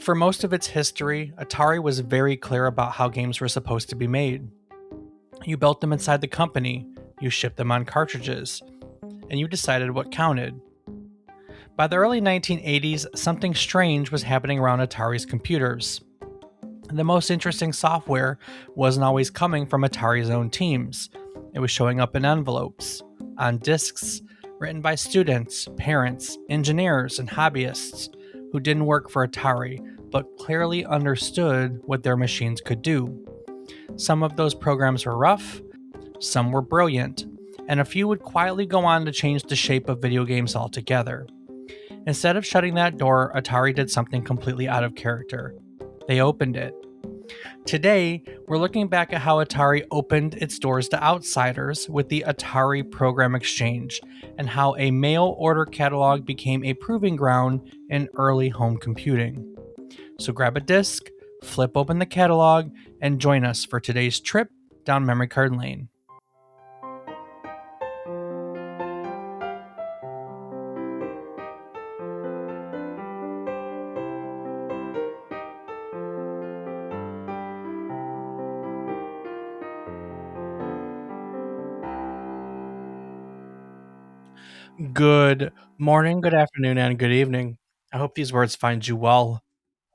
For most of its history, Atari was very clear about how games were supposed to be made. You built them inside the company, you shipped them on cartridges, and you decided what counted. By the early 1980s, something strange was happening around Atari's computers. The most interesting software wasn't always coming from Atari's own teams. It was showing up in envelopes, on discs, written by students, parents, engineers, and hobbyists who didn't work for Atari but clearly understood what their machines could do. Some of those programs were rough, some were brilliant, and a few would quietly go on to change the shape of video games altogether. Instead of shutting that door, Atari did something completely out of character. They opened it. Today, we're looking back at how Atari opened its doors to outsiders with the Atari Program Exchange, and how a mail order catalog became a proving ground in early home computing. So grab a disc, flip open the catalog, and join us for today's trip down memory card lane. Good morning, good afternoon, and good evening. I hope these words find you well.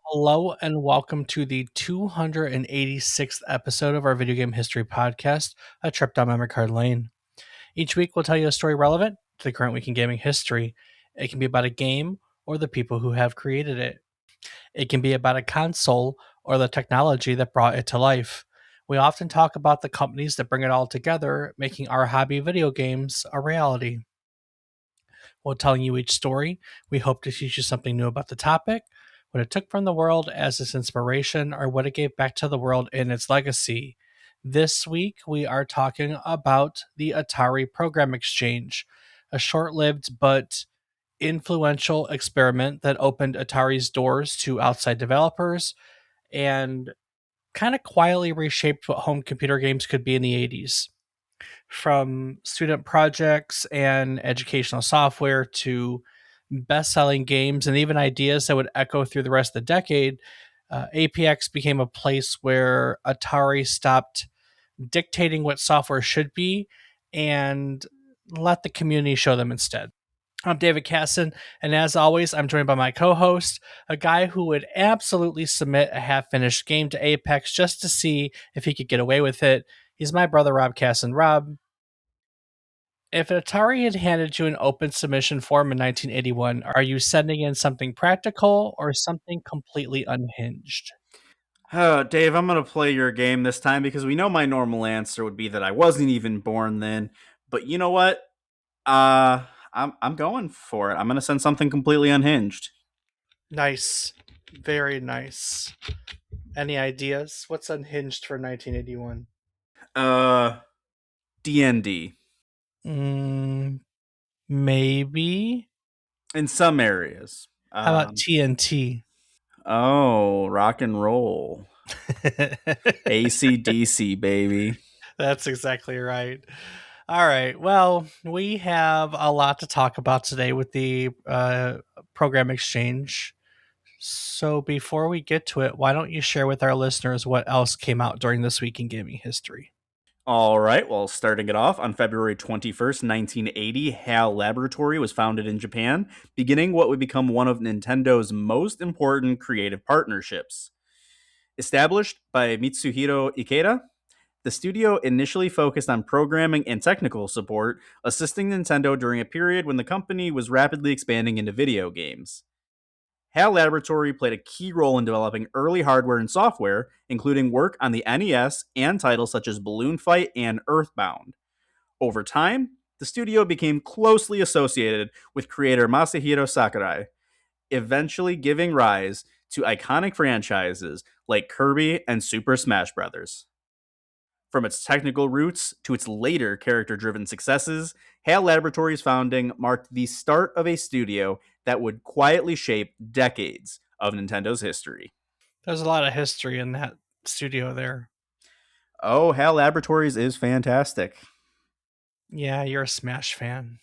Hello, and welcome to the 286th episode of our video game history podcast, A Trip Down Memory Card Lane. Each week, we'll tell you a story relevant to the current week in gaming history. It can be about a game or the people who have created it. It can be about a console or the technology that brought it to life. We often talk about the companies that bring it all together, making our hobby video games a reality. While telling you each story, we hope to teach you something new about the topic, what it took from the world as its inspiration, or what it gave back to the world in its legacy. This week, we are talking about the Atari Program Exchange, a short lived but influential experiment that opened Atari's doors to outside developers and kind of quietly reshaped what home computer games could be in the 80s. From student projects and educational software to best selling games and even ideas that would echo through the rest of the decade, APX became a place where Atari stopped dictating what software should be and let the community show them instead. I'm David Casson, and as always, I'm joined by my co host, a guy who would absolutely submit a half finished game to Apex just to see if he could get away with it. He's my brother, Rob Casson. Rob, if Atari had handed you an open submission form in 1981, are you sending in something practical or something completely unhinged? Dave, I'm gonna play your game this time because we know my normal answer would be that I wasn't even born then. But you know what? I'm going for it. I'm gonna send something completely unhinged. Nice. Very nice. Any ideas? What's unhinged for 1981? D&D Mm, maybe. in some areas. How about TNT? Oh, rock and roll, AC/DC, baby. That's exactly right. All right. Well, we have a lot to talk about today with the program exchange. So before we get to it, why don't you share with our listeners what else came out during this week in gaming history? All right, well, starting it off, on February 21st, 1980, HAL Laboratory was founded in Japan, beginning what would become one of Nintendo's most important creative partnerships. Established by Mitsuhiro Ikeda, the studio initially focused on programming and technical support, assisting Nintendo during a period when the company was rapidly expanding into video games. HAL Laboratory played a key role in developing early hardware and software, including work on the NES and titles such as Balloon Fight and Earthbound. Over time, the studio became closely associated with creator Masahiro Sakurai, eventually giving rise to iconic franchises like Kirby and Super Smash Bros. From its technical roots to its later character driven successes, HAL Laboratory's founding marked the start of a studio that would quietly shape decades of Nintendo's history. There's a lot of history in that studio there. Oh, HAL Laboratories is fantastic. Yeah, you're a Smash fan.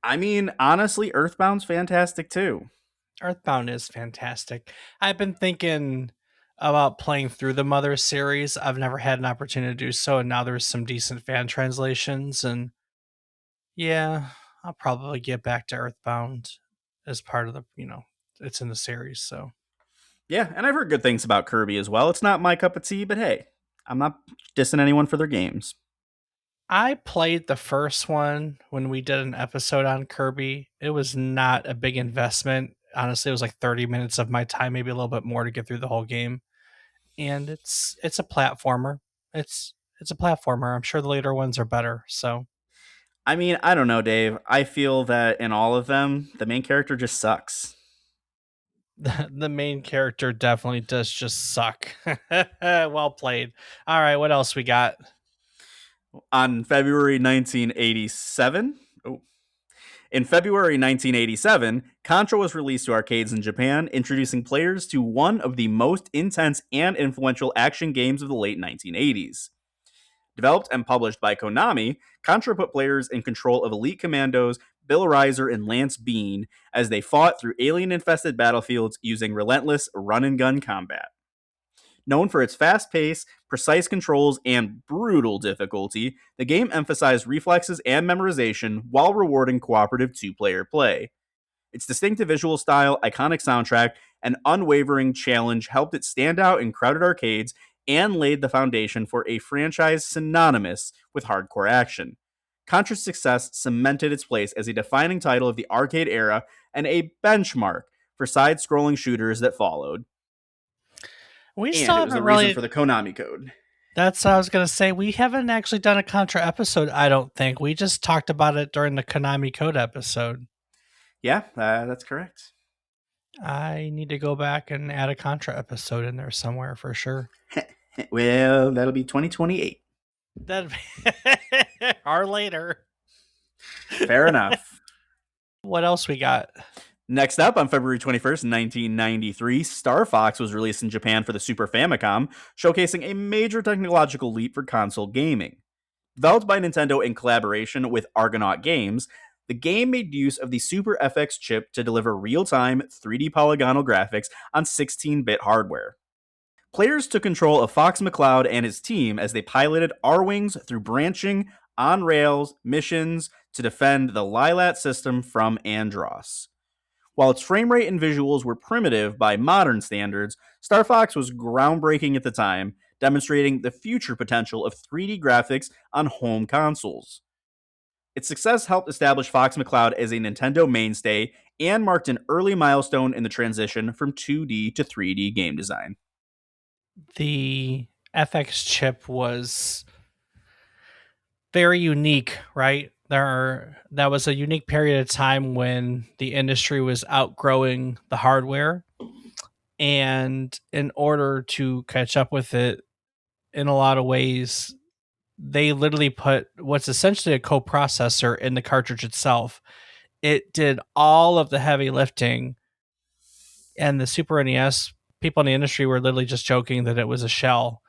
I mean, honestly, Earthbound's fantastic too. Earthbound is fantastic. I've been thinking about playing through the Mother series. I've never had an opportunity to do so, and now there's some decent fan translations. And yeah, I'll probably get back to Earthbound as part of it's in the series. So Yeah, and I've heard good things about Kirby as well. It's not my cup of tea, but hey, I'm not dissing anyone for their games. I played the first one when we did an episode on Kirby. It was not a big investment. Honestly, it was like 30 minutes of my time, maybe a little bit more to get through the whole game. And it's a platformer. It's a platformer. I'm sure the later ones are better. So I mean, I don't know, Dave. I feel that in all of them, the main character just sucks. the main character definitely does just suck. Well played. All right, what else we got? On February 1987, oh, in February 1987, Contra was released to arcades in Japan, introducing players to one of the most intense and influential action games of the late 1980s. Developed and published by Konami, Contra put players in control of elite commandos Bill Reiser and Lance Bean as they fought through alien-infested battlefields using relentless run-and-gun combat. Known for its fast pace, precise controls, and brutal difficulty, the game emphasized reflexes and memorization while rewarding cooperative two-player play. Its distinctive visual style, iconic soundtrack, and unwavering challenge helped it stand out in crowded arcades and laid the foundation for a franchise synonymous with hardcore action. Contra's success cemented its place as a defining title of the arcade era and a benchmark for side scrolling shooters that followed. We still And it was the haven't reason really. for the Konami code. That's what I was gonna say. We haven't actually done a Contra episode. I don't think we just talked about it during the Konami Code episode. Yeah, that's correct. I need to go back and add a Contra episode in there somewhere for sure. Well, that'll be 2028. That or later. Fair enough. What else we got? Next up, on February 21st, 1993, Star Fox was released in Japan for the Super Famicom, showcasing a major technological leap for console gaming. Developed by Nintendo in collaboration with Argonaut Games, the game made use of the Super FX chip to deliver real-time 3D polygonal graphics on 16-bit hardware. Players took control of Fox McCloud and his team as they piloted R-Wings through branching, on-rails missions to defend the Lilat system from Andros. While its frame rate and visuals were primitive by modern standards, Star Fox was groundbreaking at the time, demonstrating the future potential of 3D graphics on home consoles. Its success helped establish Fox McCloud as a Nintendo mainstay and marked an early milestone in the transition from 2D to 3D game design. The FX chip was very unique, right? That was a unique period of time when the industry was outgrowing the hardware, and in order to catch up with it, in a lot of ways, they literally put what's essentially a coprocessor in the cartridge itself. It did all of the heavy lifting, and the Super NES people in the industry were literally just joking that it was a shell,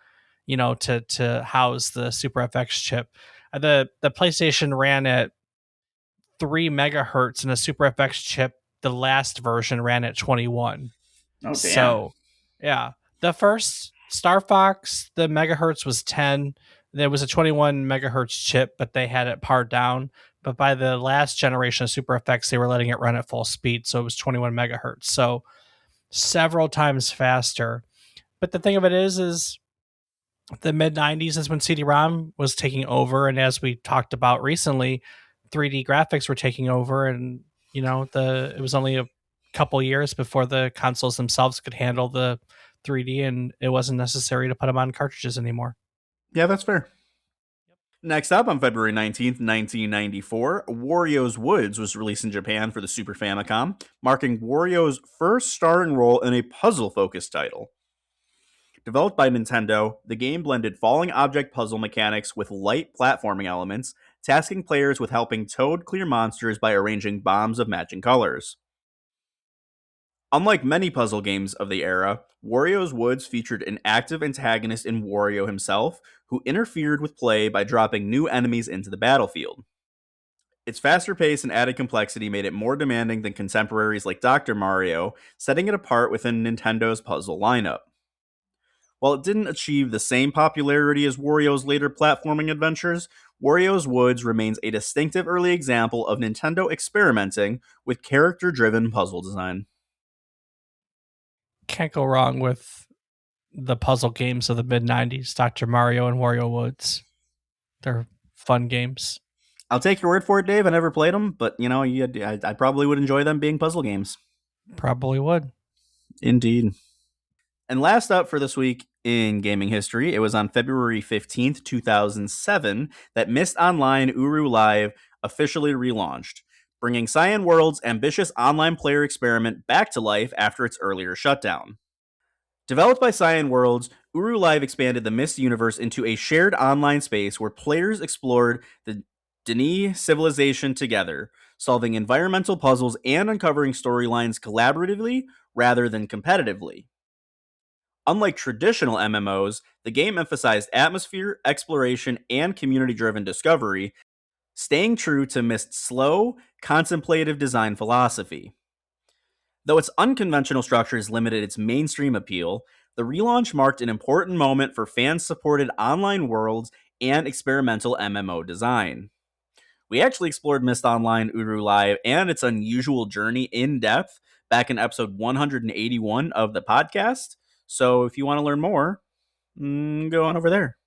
to house the Super FX chip. The PlayStation ran at 3 megahertz, and the Super FX chip, the last version, ran at 21. Oh, damn. So, yeah, the first Star Fox, the megahertz was 10. There was a 21 megahertz chip, but they had it pared down. But by the last generation of Super FX, they were letting it run at full speed, so it was 21 megahertz. So several times faster. But the thing of it is the mid 90s is when CD-ROM was taking over, and as we talked about recently, 3D graphics were taking over, and it was only a couple years before the consoles themselves could handle the 3D, and it wasn't necessary to put them on cartridges anymore. Yeah, that's fair. Next up, on February 19th, 1994, Wario's Woods was released in Japan for the Super Famicom, marking Wario's first starring role in a puzzle-focused title. Developed by Nintendo, the game blended falling object puzzle mechanics with light platforming elements, tasking players with helping Toad clear monsters by arranging bombs of matching colors. Unlike many puzzle games of the era, Wario's Woods featured an active antagonist in Wario himself, who interfered with play by dropping new enemies into the battlefield. Its faster pace and added complexity made it more demanding than contemporaries like Dr. Mario, setting it apart within Nintendo's puzzle lineup. While it didn't achieve the same popularity as Wario's later platforming adventures, Wario's Woods remains a distinctive early example of Nintendo experimenting with character driven puzzle design. Can't go wrong with the puzzle games of the mid 90s, Dr. Mario and Wario Woods. They're fun games. I'll take your word for it, Dave. I never played them, but I probably would enjoy them being puzzle games. Probably would. Indeed. And last up for this week in gaming history, it was on February 15th, 2007, that Myst Online Uru Live officially relaunched, bringing Cyan World's ambitious online player experiment back to life after its earlier shutdown. Developed by Cyan Worlds, Uru Live expanded the Myst universe into a shared online space where players explored the Dini civilization together, solving environmental puzzles and uncovering storylines collaboratively rather than competitively. Unlike traditional MMOs, the game emphasized atmosphere, exploration, and community driven discovery, staying true to Myst's slow, contemplative design philosophy. Though its unconventional structures limited its mainstream appeal, the relaunch marked an important moment for fan supported online worlds and experimental MMO design. We actually explored Myst Online Uru Live and its unusual journey in depth back in episode 181 of the podcast. So if you want to learn more, go on over there.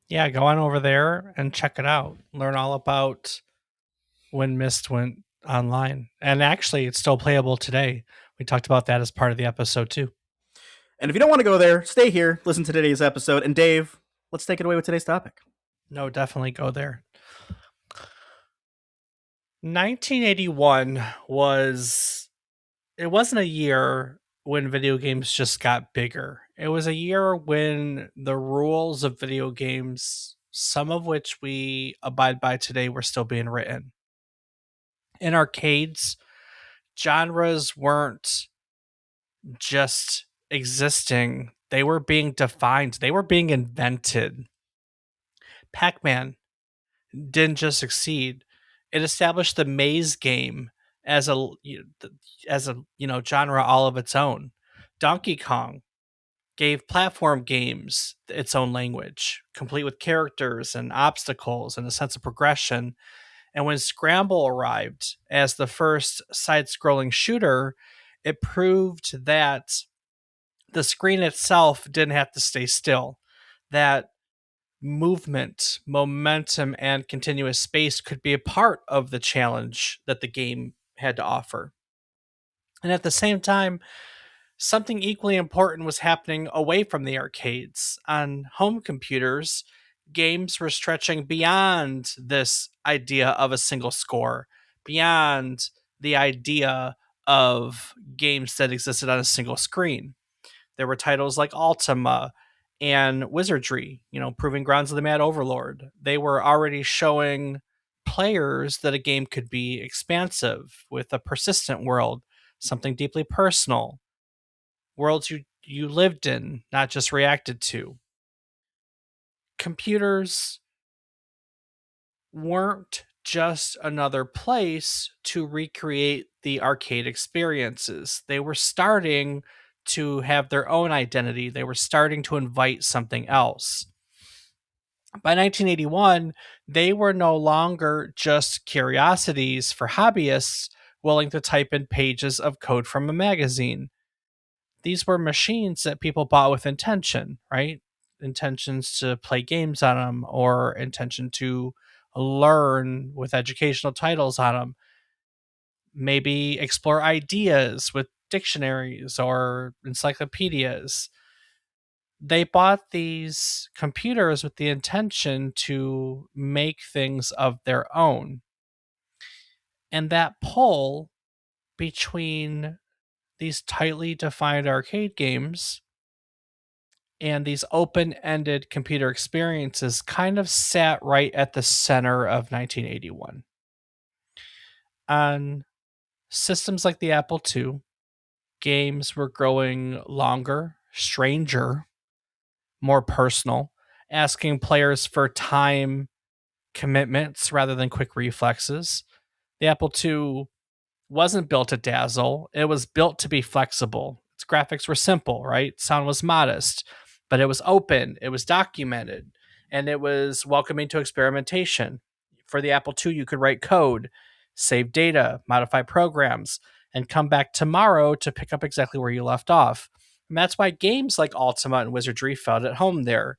Yeah, go on over there and check it out. Learn all about when Myst went online. And actually, it's still playable today. We talked about that as part of the episode, too. And if you don't want to go there, stay here, listen to today's episode. And Dave, let's take it away with today's topic. No, definitely go there. 1981 it wasn't a year when video games just got bigger. It was a year when the rules of video games, some of which we abide by today, were still being written. In arcades, genres weren't just existing, they were being defined, they were being invented. Pac-Man didn't just succeed, it established the maze game as a genre all of its own. Donkey Kong gave platform games its own language, complete with characters and obstacles and a sense of progression. And when Scramble arrived as the first side-scrolling shooter, it proved that the screen itself didn't have to stay still, that movement, momentum, and continuous space could be a part of the challenge that the game had to offer. And at the same time, something equally important was happening away from the arcades. On home computers, games were stretching beyond this idea of a single score, beyond the idea of games that existed on a single screen. There were titles like Ultima and Wizardry, Proving Grounds of the Mad Overlord. They were already showing players that a game could be expansive with a persistent world, something deeply personal, worlds you lived in, not just reacted to. Computers weren't just another place to recreate the arcade experiences. They were starting to have their own identity. They were starting to invite something else. By 1981, they were no longer just curiosities for hobbyists willing to type in pages of code from a magazine. These were machines that people bought with intention, right? Intentions to play games on them or intention to learn with educational titles on them. Maybe explore ideas with dictionaries or encyclopedias. They bought these computers with the intention to make things of their own. And that pull between these tightly defined arcade games and these open-ended computer experiences kind of sat right at the center of 1981. On systems like the Apple II, games were growing longer, stranger, more personal, asking players for time commitments rather than quick reflexes. The Apple II wasn't built to dazzle, it was built to be flexible. Its graphics were simple, right? Sound was modest, but it was open, it was documented, and it was welcoming to experimentation. For the Apple II, you could write code, save data, modify programs, and come back tomorrow to pick up exactly where you left off. And that's why games like Ultima and Wizardry felt at home there.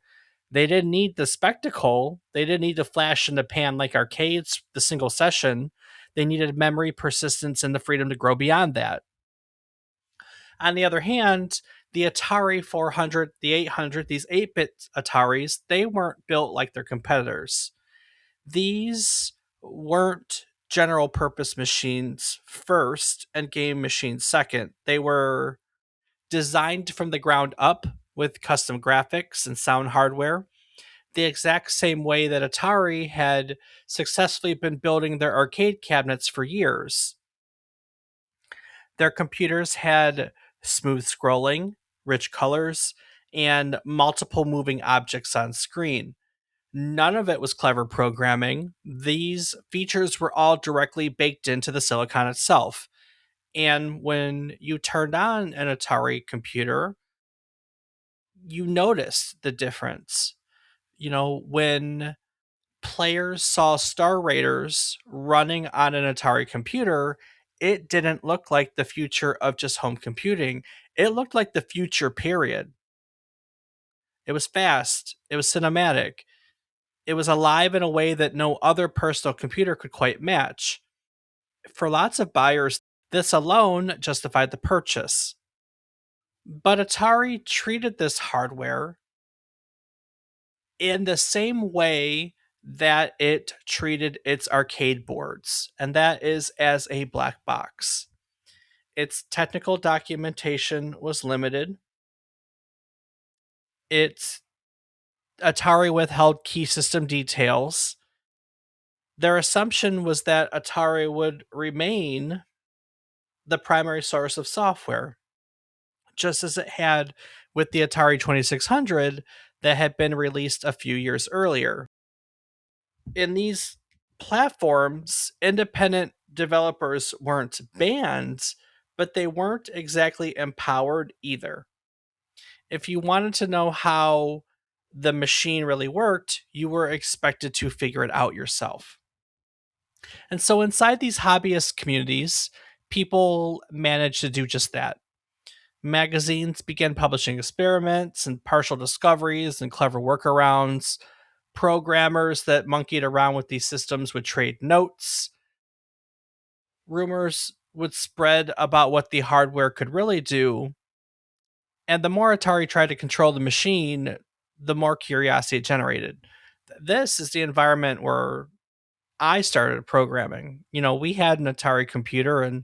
They didn't need the spectacle. They didn't need to flash in the pan like arcades, the single session. They needed memory, persistence, and the freedom to grow beyond that. On the other hand, the Atari 400, the 800, these 8-bit Ataris, they weren't built like their competitors. These weren't general purpose machines first and game machines second. They were designed from the ground up with custom graphics and sound hardware, the exact same way that Atari had successfully been building their arcade cabinets for years. Their computers had smooth scrolling, rich colors, and multiple moving objects on screen. None of it was clever programming. These features were all directly baked into the silicon itself. And when you turned on an Atari computer, you noticed the difference. When players saw Star Raiders running on an Atari computer, it didn't look like the future of just home computing. It looked like the future, period. It was fast, it was cinematic, it was alive in a way that no other personal computer could quite match. For lots of buyers, this alone justified the purchase. But Atari treated this hardware in the same way that it treated its arcade boards, and that is as a black box. Its technical documentation was limited. Its Atari withheld key system details. Their assumption was that Atari would remain the primary source of software, just as it had with the Atari 2600 that had been released a few years earlier. In these platforms, independent developers weren't banned, but they weren't exactly empowered either. If you wanted to know how the machine really worked, you were expected to figure it out yourself. And so inside these hobbyist communities, people managed to do just that. Magazines began publishing experiments and partial discoveries and clever workarounds. Programmers that monkeyed around with these systems would trade notes. Rumors would spread about what the hardware could really do. And the more Atari tried to control the machine, the more curiosity it generated. This is the environment where I started programming. We had an Atari computer, and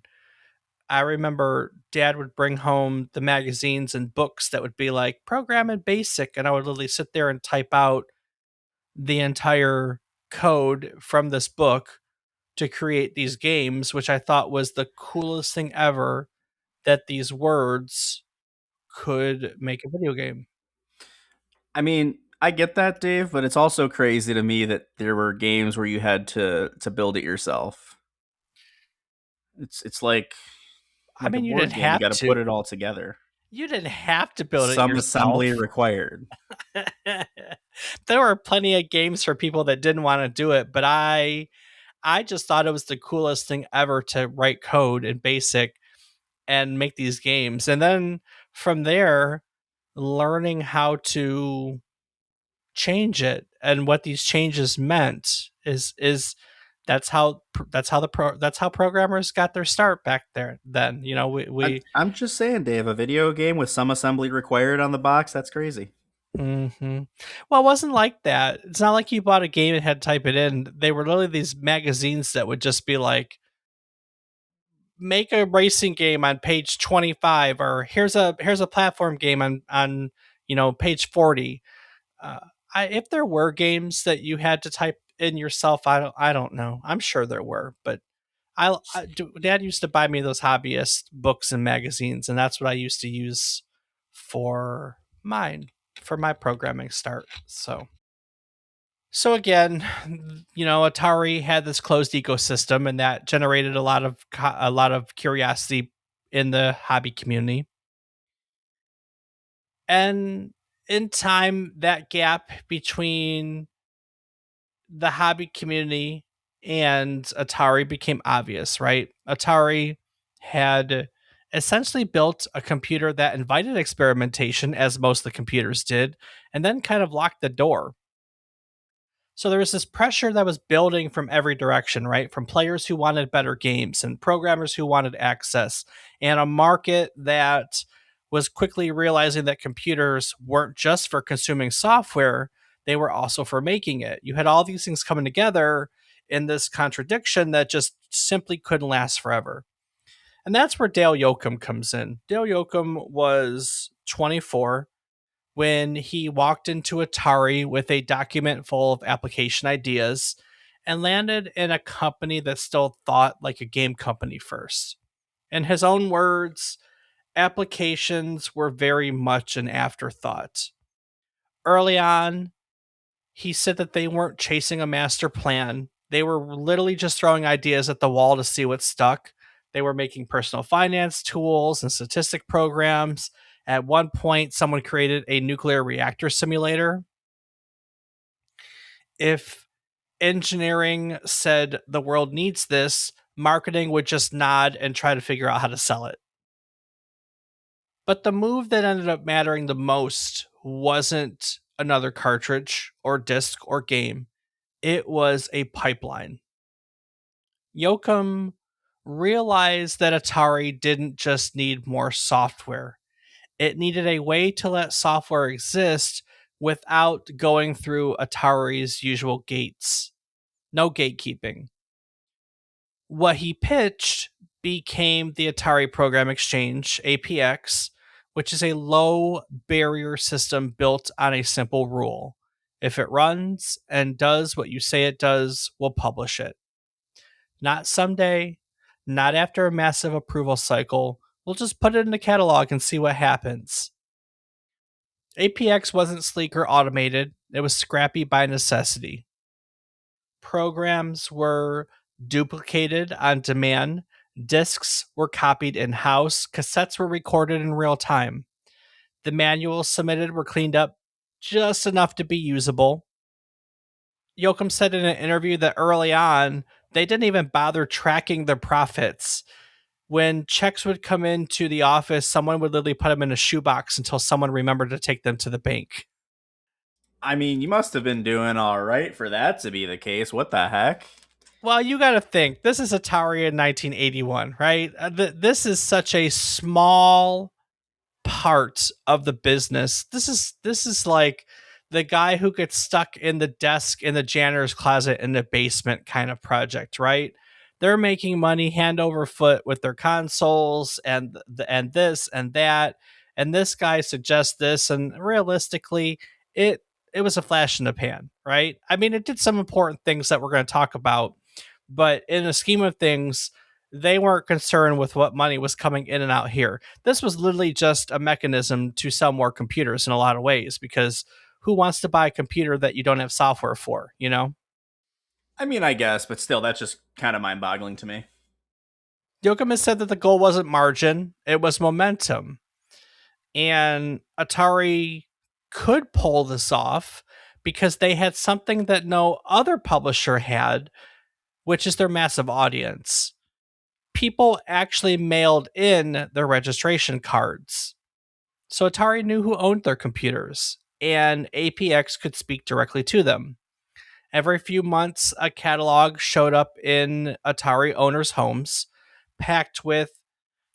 I remember dad would bring home the magazines and books that would be like program in basic, and I would literally sit there and type out the entire code from this book to create these games, which I thought was the coolest thing ever, that these words could make a video game. I mean, I get that, Dave, but it's also crazy to me that there were games where you had to build it yourself. It's I like a mean, you board didn't game. You have got to to. put it all together. You didn't have to build it Some yourself. assembly required. There were plenty of games for people that didn't want to do it, but I just thought it was the coolest thing ever to write code in BASIC and make these games. And then from there, learning how to change it and what these changes meant is that's how programmers got their start back there then. I'm just saying, Dave, a video game with some assembly required on the box, that's crazy. Mhm. Well, it wasn't like that. It's not like you bought a game and had to type it in. They were literally these magazines that would just be like, make a racing game on page 25, or here's a platform game on page 40. uh, if there were games that you had to type in yourself, I don't know. I'm sure there were, but dad used to buy me those hobbyist books and magazines, and that's what I used to use for mine, for my programming start. So So again, Atari had this closed ecosystem, and that generated a lot of curiosity in the hobby community. And in time, that gap between the hobby community and Atari became obvious, right? Atari had essentially built a computer that invited experimentation, as most of the computers did, and then kind of locked the door. So there was this pressure that was building from every direction, right? From players who wanted better games and programmers who wanted access, and a market that was quickly realizing that computers weren't just for consuming software, they were also for making it. You had all these things coming together in this contradiction that just simply couldn't last forever. And that's where Dale Yocum comes in. Dale Yocum was 24 when he walked into Atari with a document full of application ideas and landed in a company that still thought like a game company first. In his own words, applications were very much an afterthought. Early on, he said that they weren't chasing a master plan. They were literally just throwing ideas at the wall to see what stuck. They were making personal finance tools and statistic programs. At one point, someone created a nuclear reactor simulator. If engineering said the world needs this, marketing would just nod and try to figure out how to sell it. But the move that ended up mattering the most wasn't another cartridge or disc or game, it was a pipeline. Yocum realized that Atari didn't just need more software, it needed a way to let software exist without going through Atari's usual gates. No gatekeeping. What he pitched became the Atari Program Exchange, APX, which is a low barrier system built on a simple rule. If it runs and does what you say it does, we'll publish it. Not someday, not after a massive approval cycle. We'll just put it in the catalog and see what happens. APX wasn't sleek or automated, it was scrappy by necessity. Programs were duplicated on demand, discs were copied in house, cassettes were recorded in real time. The manuals submitted were cleaned up just enough to be usable. Yocum said in an interview that early on, they didn't even bother tracking their profits. When checks would come into the office, someone would literally put them in a shoebox until someone remembered to take them to the bank. I mean, you must have been doing all right for that to be the case. What the heck? Well, you got to think this is Atari in 1981, right? This is such a small part of the business. This is like the guy who gets stuck in the desk in the janitor's closet in the basement kind of project, right? They're making money hand over foot with their consoles and this and that, and this guy suggests this, and realistically, it it was a flash in the pan, right? I mean, it did some important things that we're going to talk about, but in the scheme of things, they weren't concerned with what money was coming in and out here. This was literally just a mechanism to sell more computers in a lot of ways because who wants to buy a computer that you don't have software for, you know? I mean, I guess, but still, that's just kind of mind boggling to me. Yoakum has said that the goal wasn't margin, it was momentum. And Atari could pull this off because they had something that no other publisher had, which is their massive audience. People actually mailed in their registration cards. So Atari knew who owned their computers, and APX could speak directly to them. Every few months, a catalog showed up in Atari owners' homes, packed with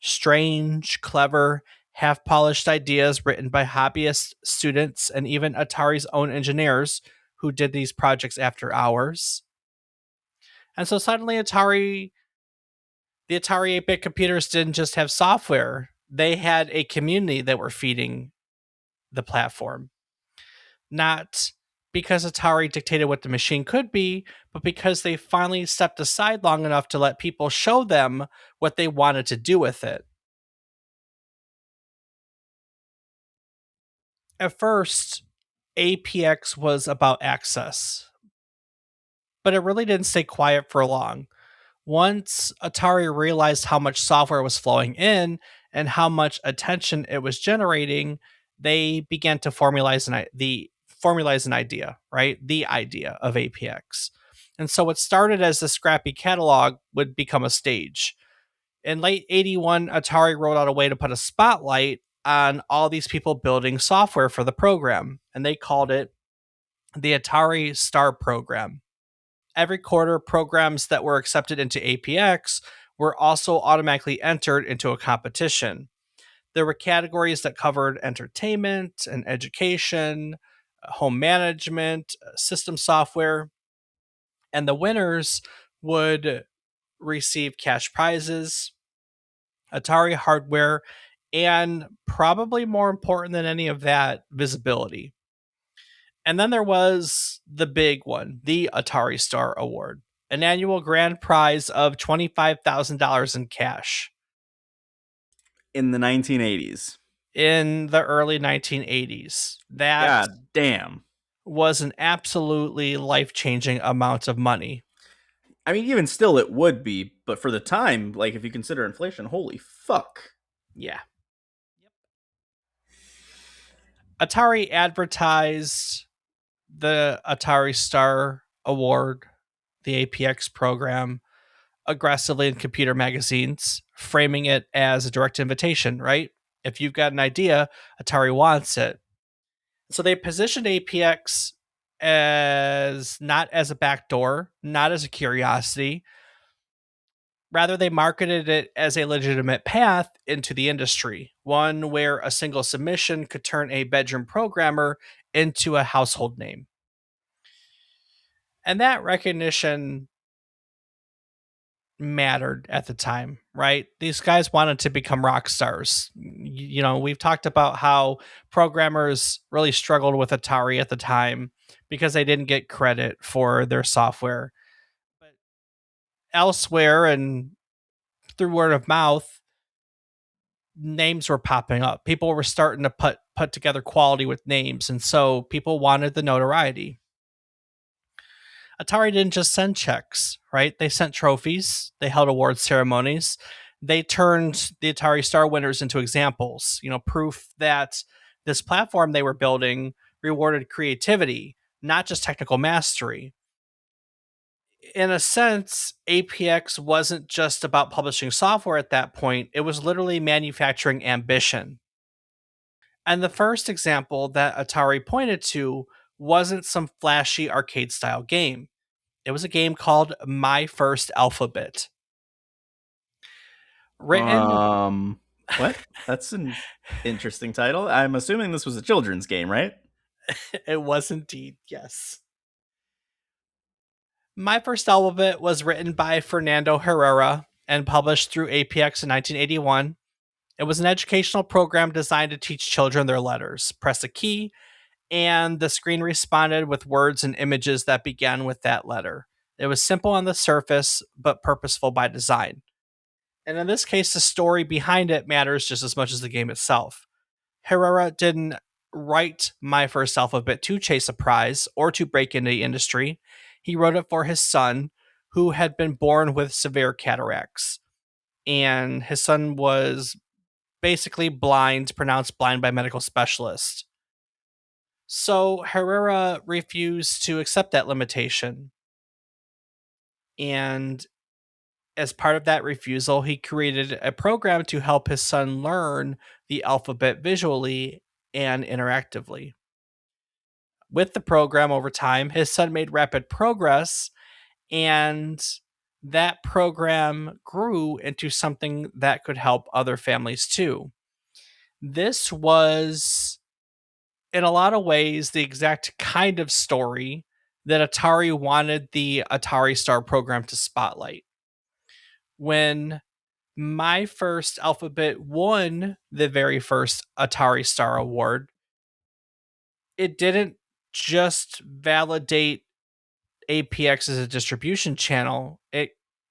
strange, clever, half polished ideas written by hobbyists, students, and even Atari's own engineers who did these projects after hours. And so suddenly, the Atari 8-bit computers didn't just have software, they had a community that were feeding the platform. Not because Atari dictated what the machine could be, but because they finally stepped aside long enough to let people show them what they wanted to do with it. At first, APX was about access. But it really didn't stay quiet for long. Once Atari realized how much software was flowing in and how much attention it was generating, they began to formalize an idea, right? The idea of APX. And so what started as a scrappy catalog would become a stage. In late 81, Atari rolled out a way to put a spotlight on all these people building software for the program, and they called it the Atari Star program. Every quarter, programs that were accepted into APX were also automatically entered into a competition. There were categories that covered entertainment and education, home management, system software, and the winners would receive cash prizes, Atari hardware, and probably more important than any of that, visibility. And then there was the big one, the Atari Star Award, an annual grand prize of $25,000 in cash In the 1980s. in the early 1980s. That God damn. was an absolutely life changing amount of money. I mean, even still, it would be, but for the time, like if you consider inflation, holy fuck. Yeah. Atari advertised the Atari Star Award, the APX program, aggressively in computer magazines, framing it as a direct invitation, right? If you've got an idea, Atari wants it. So they positioned APX as not as a backdoor, not as a curiosity. Rather, they marketed it as a legitimate path into the industry, one where a single submission could turn a bedroom programmer into a household name. And that recognition mattered at the time, right? These guys wanted to become rock stars. We've talked about how programmers really struggled with Atari at the time because they didn't get credit for their software. But elsewhere and through word of mouth, names were popping up. People were starting to put together quality with names, and so people wanted the notoriety. Atari didn't just send checks, right? They sent trophies, they held award ceremonies, they turned the Atari Star winners into examples, proof that this platform they were building rewarded creativity, not just technical mastery. In a sense, APX wasn't just about publishing software at that point, it was literally manufacturing ambition. And the first example that Atari pointed to wasn't some flashy arcade style game. It was a game called My First Alphabet. Written, What? That's an interesting title. I'm assuming this was a children's game, right? it was indeed, yes. My First Alphabet was written by Fernando Herrera and published through APX in 1981. It was an educational program designed to teach children their letters. Press a key, and the screen responded with words and images that began with that letter. It was simple on the surface, but purposeful by design. And in this case, the story behind it matters just as much as the game itself. Herrera didn't write My First Alphabet to chase a prize or to break into the industry. He wrote it for his son, who had been born with severe cataracts. And his son was basically blind, pronounced blind by medical specialists. So Herrera refused to accept that limitation. And as part of that refusal, he created a program to help his son learn the alphabet visually and interactively. With the program over time, his son made rapid progress, and that program grew into something that could help other families too. This was, in a lot of ways, the exact kind of story that Atari wanted the Atari Star program to spotlight. When My First Alphabet won the very first Atari Star Award, it didn't just validate APX as a distribution channel, it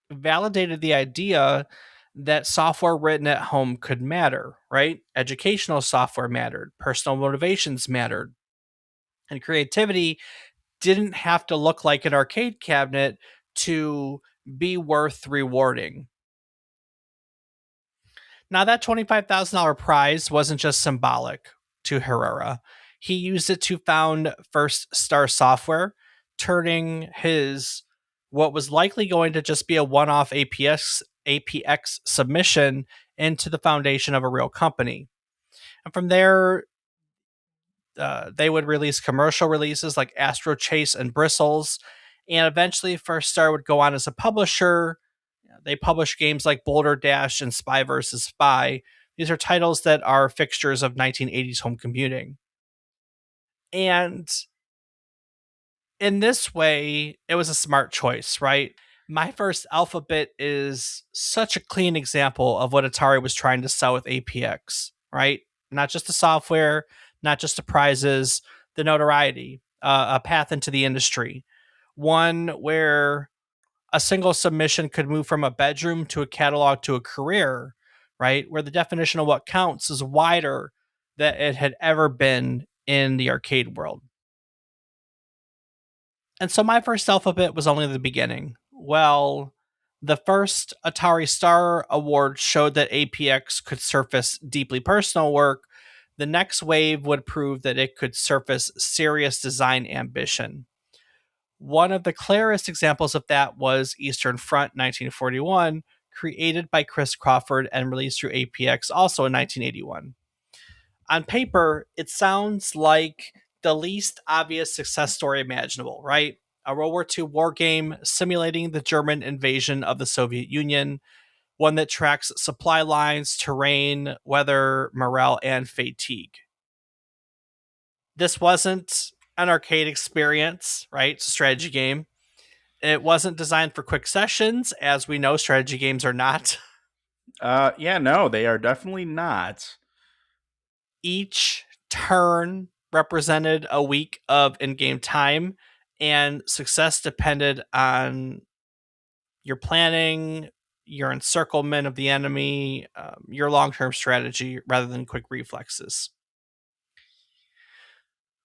validated the idea that software written at home could matter, right? Educational software mattered, personal motivations mattered, and creativity didn't have to look like an arcade cabinet to be worth rewarding. Now, that $25,000 prize wasn't just symbolic to Herrera. He used it to found First Star Software, turning his what was likely going to just be a one-off APX submission into the foundation of a real company. And from there, they would release commercial releases like Astro Chase and Bristles, and eventually First Star would go on as a publisher. They published games like Boulder Dash and Spy vs. Spy. These are titles that are fixtures of 1980s home computing. And in this way, it was a smart choice, right? My First Alphabet is such a clean example of what Atari was trying to sell with APX, right? Not just the software, not just the prizes, the notoriety, a path into the industry. One where a single submission could move from a bedroom to a catalog to a career, right? Where the definition of what counts is wider than it had ever been in the arcade world. And so my first alphabet was only the beginning. Well, the first Atari Star Award showed that APX could surface deeply personal work. The next wave would prove that it could surface serious design ambition. One of the clearest examples of that was Eastern Front 1941, created by Chris Crawford and released through APX also in 1981. On paper, it sounds like the least obvious success story imaginable, right? A World War II war game simulating the German invasion of the Soviet Union, one that tracks supply lines, terrain, weather, morale, and fatigue. This wasn't an arcade experience, right? It's a strategy game. It wasn't designed for quick sessions, as we know strategy games are not. Yeah, no, they are definitely not. Each turn represented a week of in-game time, and success depended on your planning, your encirclement of the enemy, your long-term strategy rather than quick reflexes.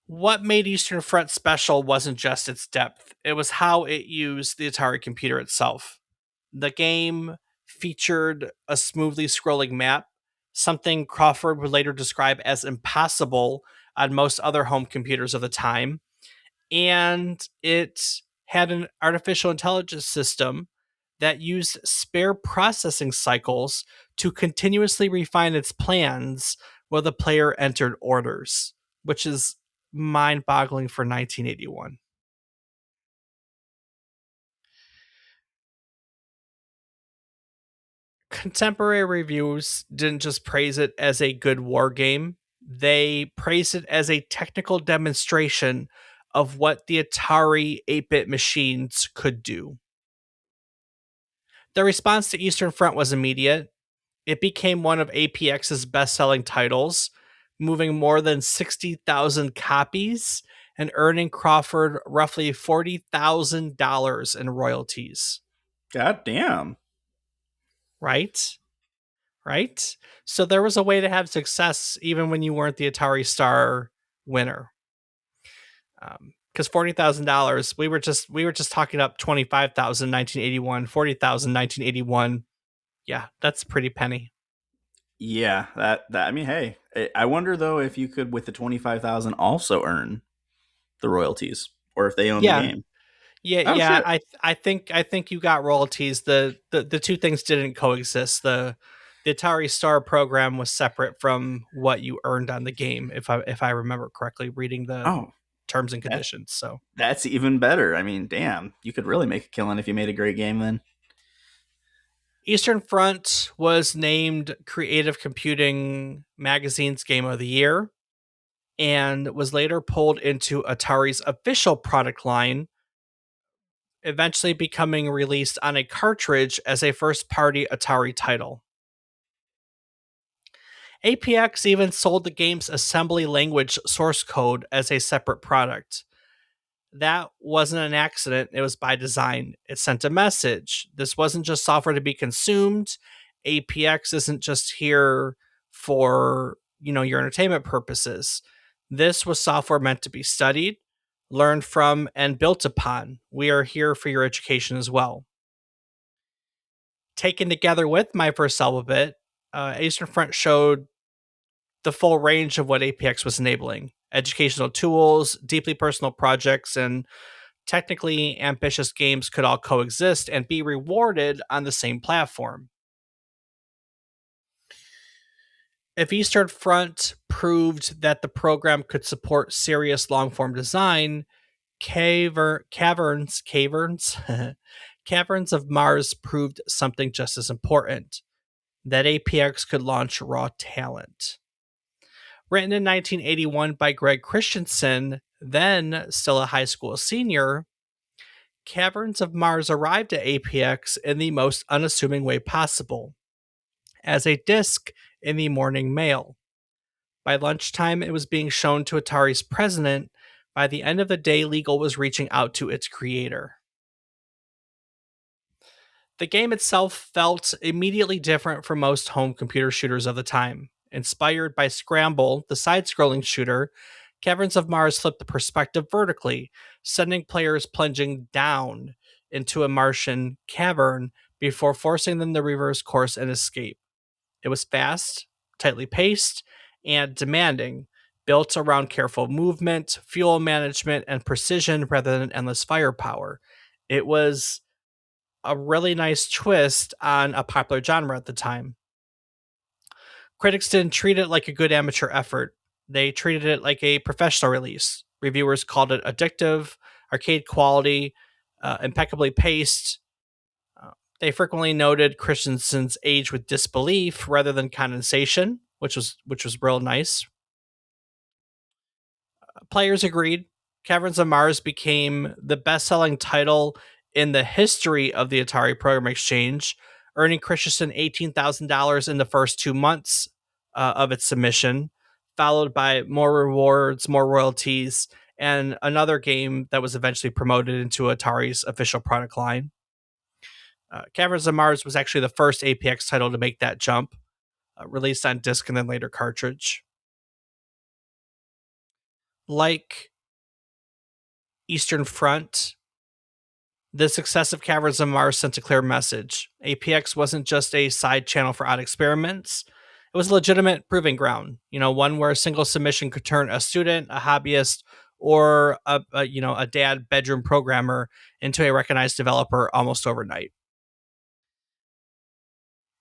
What made Eastern Front special wasn't just its depth, it was how it used the Atari computer itself. The game featured a smoothly scrolling map, something Crawford would later describe as impossible on most other home computers of the time. And it had an artificial intelligence system that used spare processing cycles to continuously refine its plans while the player entered orders, which is mind boggling for 1981. Contemporary reviews didn't just praise it as a good war game, they praised it as a technical demonstration of what the Atari 8-bit machines could do. The response to Eastern Front was immediate. It became one of APX's best-selling titles, moving more than 60,000 copies and earning Crawford roughly $40,000 in royalties. God damn. Right? Right? So there was a way to have success even when you weren't the Atari Star winner. Because $40,000, we were just talking up 25,000 1981, 40,000 1981. Yeah, that's a pretty penny. Yeah, that I mean, hey, I wonder though if you could with the 25,000 also earn the royalties, or if they own the Yeah, game. yeah, Oh yeah. shit. I think you got royalties. The two things didn't coexist. The Atari Star program was separate from what you earned on the game, if I remember correctly, reading the Oh, terms and that conditions. So that's even better. I mean, damn, you could really make a killing if you made a great game then. Eastern Front was named Creative Computing Magazine's Game of the Year and was later pulled into Atari's official product line, eventually becoming released on a cartridge as a first party Atari title. APX even sold the game's assembly language source code as a separate product. That wasn't an accident, it was by design. It sent a message. This wasn't just software to be consumed. APX isn't just here for, your entertainment purposes. This was software meant to be studied, learned from, and built upon. We are here for your education as well. Taken together with My First Alphabet, Eastern Front showed the full range of what APX was enabling: educational tools, deeply personal projects, and technically ambitious games could all coexist and be rewarded on the same platform. If Eastern Front proved that the program could support serious long form design, Caverns Caverns of Mars proved something just as important: that APX could launch raw talent. Written in 1981 by Greg Christensen, then still a high school senior, Caverns of Mars arrived at APX in the most unassuming way possible, as a disc in the morning mail. By lunchtime, it was being shown to Atari's president. By the end of the day, legal was reaching out to its creator. The game itself felt immediately different from most home computer shooters of the time. Inspired by Scramble, the side scrolling shooter, Caverns of Mars flipped the perspective vertically, sending players plunging down into a Martian cavern before forcing them to reverse course and escape. It was fast, tightly paced, and demanding, built around careful movement, fuel management, and precision rather than endless firepower. It was a really nice twist on a popular genre at the time. Critics didn't treat it like a good amateur effort, they treated it like a professional release. Reviewers called it addictive, arcade quality, impeccably paced. Uh, they frequently noted Christensen's age with disbelief rather than condensation, which was real nice. Players agreed. Caverns of Mars became the best-selling title in the history of the Atari Program Exchange, earning Christensen $18,000 in the first 2 months of its submission, followed by more rewards, more royalties, and another game that was eventually promoted into Atari's official product line. Caverns of Mars was actually the first APX title to make that jump, released on disc and then later cartridge. Like Eastern Front, the success of Caverns of Mars sent a clear message. APX wasn't just a side channel for odd experiments. It was a legitimate proving ground, one where a single submission could turn a student, a hobbyist, or a dad bedroom programmer into a recognized developer almost overnight.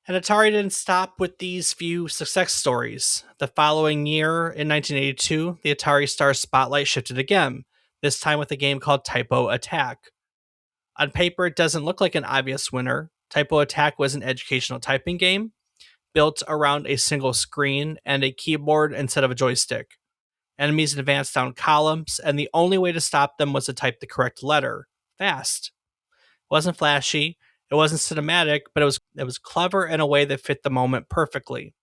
And Atari didn't stop with these few success stories. The following year, in 1982, the Atari Star spotlight shifted again, this time with a game called Typo Attack. On paper, it doesn't look like an obvious winner. Typo Attack was an educational typing game built around a single screen and a keyboard instead of a joystick. Enemies advanced down columns, and the only way to stop them was to type the correct letter fast. It wasn't flashy, it wasn't cinematic, but it was clever in a way that fit the moment perfectly.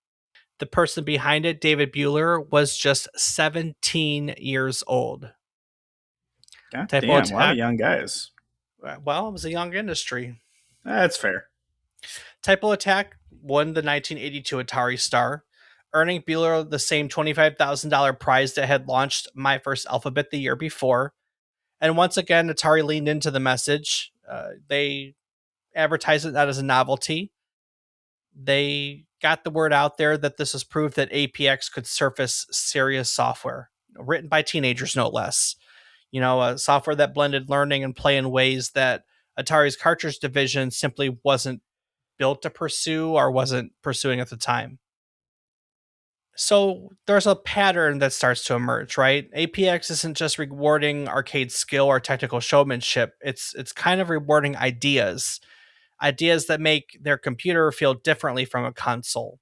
The person behind it, David Buehler, was just 17 years old. God Typo damn, a lot of Attack, young guys. well, it was a young industry. That's fair. Typo Attack won the 1982 Atari Star, earning Buehler the same $25,000 prize that had launched My First Alphabet the year before. And once again, Atari leaned into the message. They advertised it not as a novelty. They got the word out there that this was proof that APX could surface serious software, written by teenagers, no less. A software that blended learning and play in ways that Atari's cartridge division simply wasn't built to pursue or wasn't pursuing at the time. So there's a pattern that starts to emerge, right? APX isn't just rewarding arcade skill or technical showmanship. It's kind of rewarding ideas that make their computer feel differently from a console.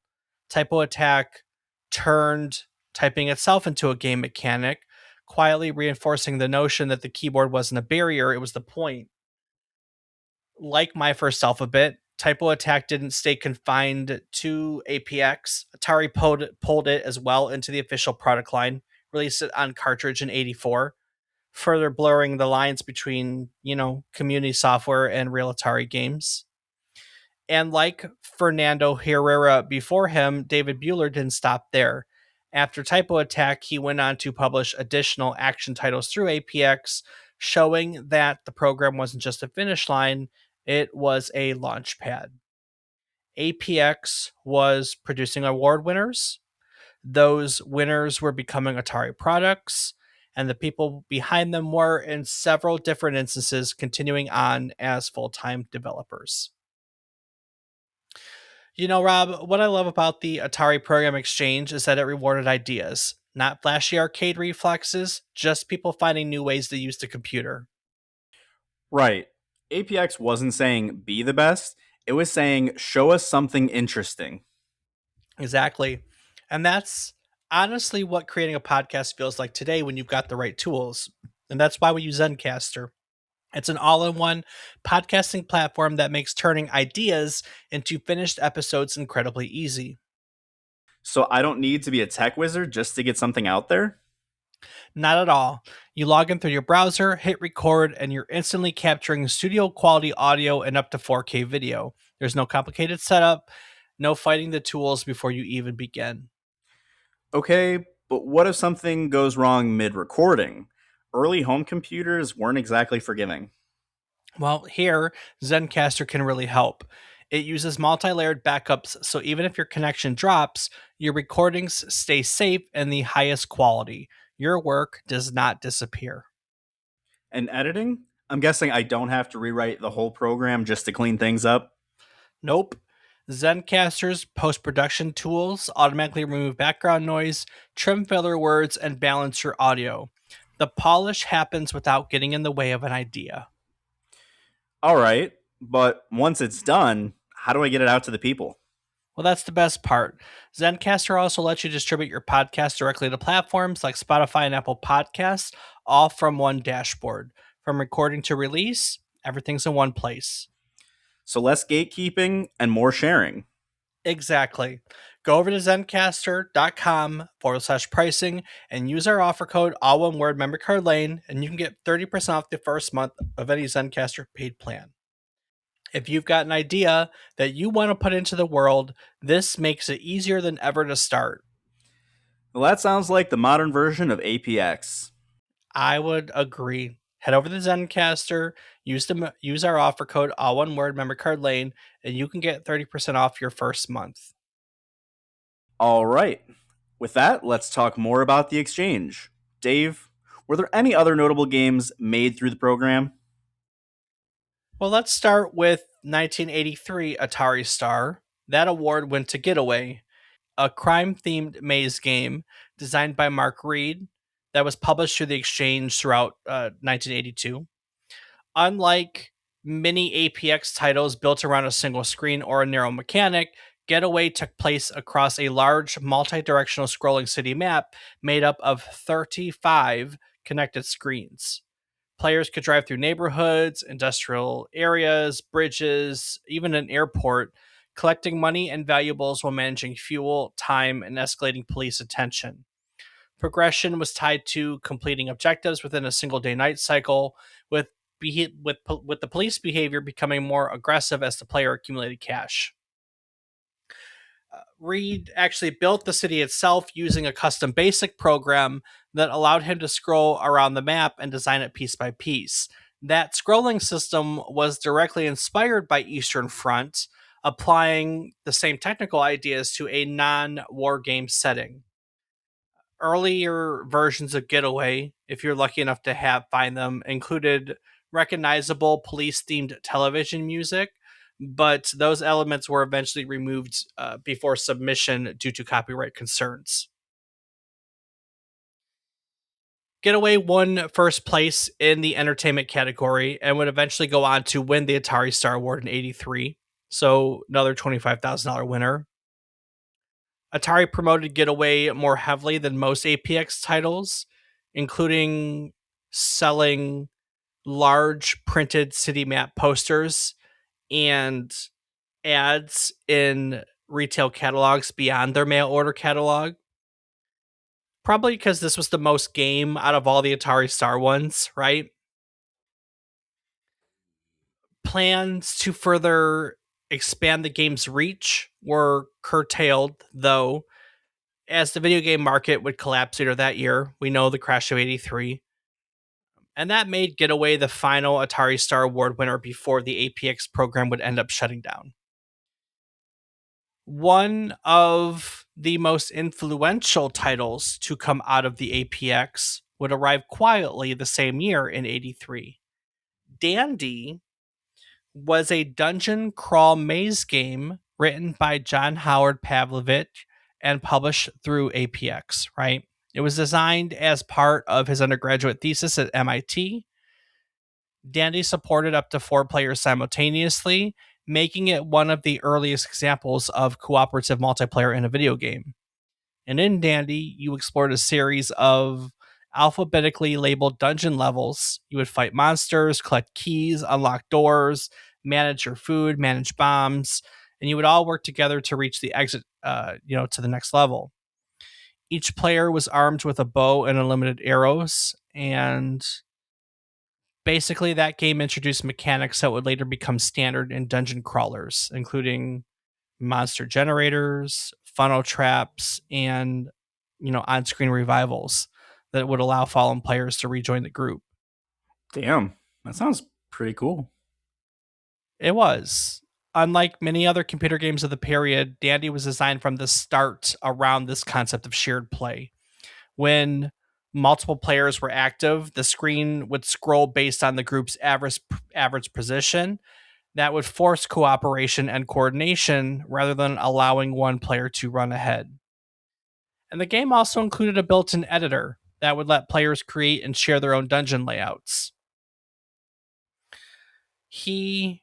Typo Attack turned typing itself into a game mechanic, quietly reinforcing the notion that the keyboard wasn't a barrier, it was the point. Like My First Alphabet, Typo Attack didn't stay confined to APX. Atari pulled it as well into the official product line, released it on cartridge in '84, further blurring the lines between, community software and real Atari games. And like Fernando Herrera before him, David Buehler didn't stop there. After Typo Attack, he went on to publish additional action titles through APX, showing that the program wasn't just a finish line, it was a launch pad. APX was producing award winners. Those winners were becoming Atari products, and the people behind them were, in several different instances, continuing on as full time developers. You know, Rob, what I love about the Atari Program Exchange is that it rewarded ideas, not flashy arcade reflexes, just people finding new ways to use the computer. Right. APX wasn't saying be the best, it was saying show us something interesting. Exactly. And that's honestly what creating a podcast feels like today when you've got the right tools. And that's why we use Zencaster. It's an all in one podcasting platform that makes turning ideas into finished episodes incredibly easy. So I don't need to be a tech wizard just to get something out there? Not at all. You log in through your browser, hit record, and you're instantly capturing studio quality audio and up to 4K video. There's no complicated setup, no fighting the tools before you even begin. Okay, but what if something goes wrong mid recording? Early home computers weren't exactly forgiving. Well, here, Zencaster can really help. It uses multi layered backups, so even if your connection drops, your recordings stay safe and the highest quality. Your work does not disappear. And editing? I'm guessing I don't have to rewrite the whole program just to clean things up. Nope. Zencaster's post production tools automatically remove background noise, trim filler words, and balance your audio. The polish happens without getting in the way of an idea. All right, but once it's done, how do I get it out to the people? Well, that's the best part. Zencaster also lets you distribute your podcast directly to platforms like Spotify and Apple Podcasts, all from one dashboard. From recording to release, everything's in one place. So less gatekeeping and more sharing. Exactly. Go over to zencaster.com/pricing and use our offer code, all one word, memory card lane, and you can get 30% off the first month of any Zencaster paid plan. If you've got an idea that you want to put into the world, this makes it easier than ever to start. Well, that sounds like the modern version of APX. I would agree. Head over to Zencaster, use our offer code, all one word, memory card lane, and you can get 30% off your first month. All right. With that, let's talk more about the exchange. Dave, were there any other notable games made through the program? Well, let's start with 1983 Atari Star. That award went to Getaway, a crime themed maze game designed by Mark Reed that was published through the exchange throughout 1982. Unlike many APX titles built around a single screen or a narrow mechanic, Getaway took place across a large multi directional scrolling city map made up of 35 connected screens. Players could drive through neighborhoods, industrial areas, bridges, even an airport, collecting money and valuables while managing fuel, time, and escalating police attention. Progression was tied to completing objectives within a single day night cycle, with with the police behavior becoming more aggressive as the player accumulated cash. Reed actually built the city itself using a custom basic program that allowed him to scroll around the map and design it piece by piece. That scrolling system was directly inspired by Eastern Front, applying the same technical ideas to a non war game setting. Earlier versions of Getaway, if you're lucky enough to have find them, included recognizable police themed television music, but those elements were eventually removed before submission due to copyright concerns. Getaway won first place in the entertainment category and would eventually go on to win the Atari Star Award in '83. So another $25,000 winner. Atari promoted Getaway more heavily than most APX titles, including selling large printed city map posters and ads in retail catalogs beyond their mail order catalog. Probably because this was the most game out of all the Atari Star ones, right? Plans to further expand the game's reach were curtailed, though, as the video game market would collapse later that year. We know the crash of 83. And that made Getaway the final Atari Star Award winner before the APX program would end up shutting down. One of the most influential titles to come out of the APX would arrive quietly the same year in 83. Dandy was a dungeon crawl maze game written by John Howard Pavlovich and published through APX, right? It was designed as part of his undergraduate thesis at MIT. Dandy supported up to 4 players simultaneously, making it one of the earliest examples of cooperative multiplayer in a video game. And in Dandy, you explored a series of alphabetically labeled dungeon levels. You would fight monsters, collect keys, unlock doors, manage your food, manage bombs, and you would all work together to reach the exit, to the next level. Each player was armed with a bow and unlimited arrows, and basically that game introduced mechanics that would later become standard in dungeon crawlers, including monster generators, funnel traps, and on-screen revivals that would allow fallen players to rejoin the group. Damn, that sounds pretty cool. It was. Unlike many other computer games of the period, Dandy was designed from the start around this concept of shared play. When multiple players were active, the screen would scroll based on the group's average position. That would force cooperation and coordination rather than allowing one player to run ahead. And the game also included a built in editor that would let players create and share their own dungeon layouts. He